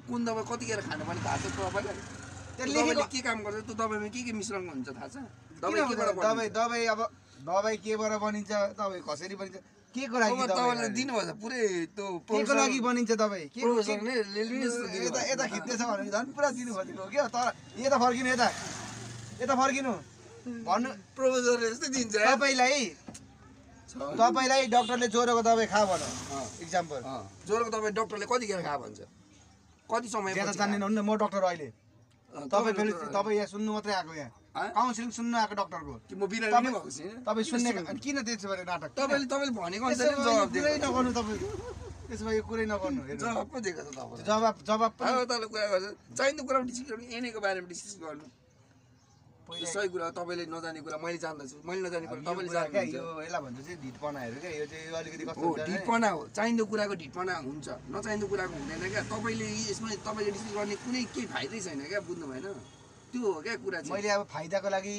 कुन दबाई कतिखेर खानुपर्ने थाहा छ तपाईँलाई? लेखेको के काम गर्छ त्यो दबाईमा के मिश्रण हुन्छ थाहा छ? दबाई अब दबाई केबाट बनिन्छ, दबाई कसरी बनिन्छ, के को लागि तपाईँलाई दिनुभयो पुरै त्यो केको लागि बनिन्छ दबाई, के प्रोफेसरले यता खिच्दैछ भने झन् पुरा दिनु खोजेको क्या। तर यता फर्किनु, यता फर्किनु भन्नु। प्रोफेसरले जस्तै दिन्छ तपाईँलाई डक्टरले ज्वरोको दबाई खा भन, इक्जाम्पल ज्वरोको दबाई डक्टरले कतिखेर खा भन्छ, कति समय जान्दैन हुन्न। म डक्टर अहिले तपाईँ यहाँ सुन्नु मात्रै आएको, यहाँ काउन्सिलिङ सुन्नु आएको डक्टरको। म बिरामी भएको छैन, तपाईँ सुन्ने किन त्यसो भने नाटक तपाईँले भनेको अनुसार जवाब कुरै नगर्नु। तपाईँ त्यसो भए यो कुरै नगर्नु, जवाब पो दिएको छ तपाईँले। जवाब तपाईँले कुरा गर्छ चाहिने कुरामा डिस्कस गर्नु, एनएको बारेमा डिस्कस गर्नु। सही कुरा तपाईँले नजाने कुरा मैले जान्दछु, मैले नजाने कुरा तपाईँले जान्नुहुन्छ। यो यसलाई भन्छ चाहिँ ढिटपनाहरू क्या। यो चाहिँ अलिकति कस्तो हो, ढिटपना हो। चाहिँदो कुराको ढिटपना हुन्छ, नचाहिँदो कुराको हुँदैन क्या। तपाईँले यसमा तपाईँले डिस्कस गर्ने कुनै केही फाइदै छैन क्या, बुझ्नु भएन? त्यो हो क्या कुरा चाहिँ। मैले अब फाइदाको लागि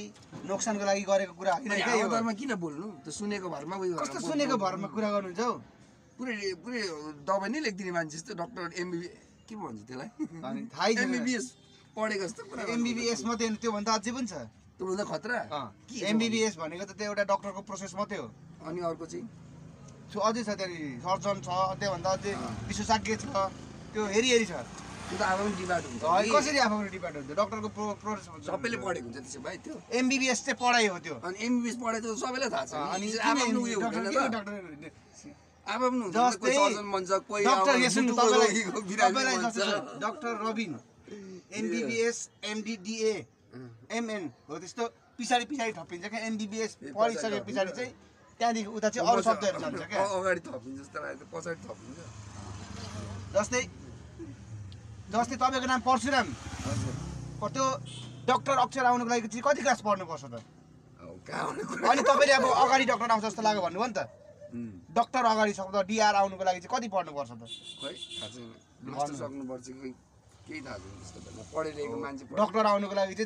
नोक्सानको लागि गरेको कुरा होइन। आधारमा किन बोल्नु? त्यो सुनेको भरमा उयो कस्तो सुनेको भरमा कुरा गर्नुहुन्छ हौ? पुरै दबाई नै लेखिदिने मान्छे जस्तो डक्टर एमबिबी के भन्छ त्यसलाई, थाहै छैन। एमबिबिएस पढेको जस्तो कुरा। एमबिबिएस मात्रै त्योभन्दा अझै पनि छ। त्योभन्दा खतरा एमबिबिएस भनेको त त्यो एउटा डक्टरको प्रोसेस मात्रै हो। अनि अर्को चाहिँ अझै छ, त्यहाँनिर सर्जन छ, त्योभन्दा अझै विशेषज्ञ छ, त्यो हेरी छ। त्यो त आफैमा डिभाइड हुन्छ। कसरी आफूले डिपेन्ड हुन्छ? डक्टरको प्रोसेस सबैले पढेको हुन्छ त्यसो भए। त्यो एमबिबिएस चाहिँ पढाइ हो त्यो। अनि एमबिबिएस पढाइ त सबैलाई थाहा छ। अनि आफ्नो उयो हुँदैन त, आफ्नो हुन्छ। कोही सर्जन भन्छ, कोही डक्टर रबिन एमबिबिएस एमडिडिए एमएन हो, त्यस्तो पछाडि थपिन्छ क्या। एमबिबिएस पढिसके पछाडि चाहिँ त्यहाँदेखि उता चाहिँ अरू शब्दहरू जान्छ क्या। अगाडि थपिन्छ जस्तो लाग्यो, पछाडि थपिन्छ। जस्तै तपाईँको नाम परशुराम, त्यो डक्टर अक्षर आउनुको लागि चाहिँ कति क्लास पढ्नुपर्छ त? अनि तपाईँले अब अगाडि डक्टर आउँछ जस्तो लाग्यो भन्नुभयो नि त। डक्टर अगाडि शब्द डिआर आउनुको लागि चाहिँ कति पढ्नुपर्छ त? खै थाहा छैन, सक्नुपर्छ कि केही थाहा छैन। त्यस्तो पढेर मान्छे डक्टर आउनुको लागि चाहिँ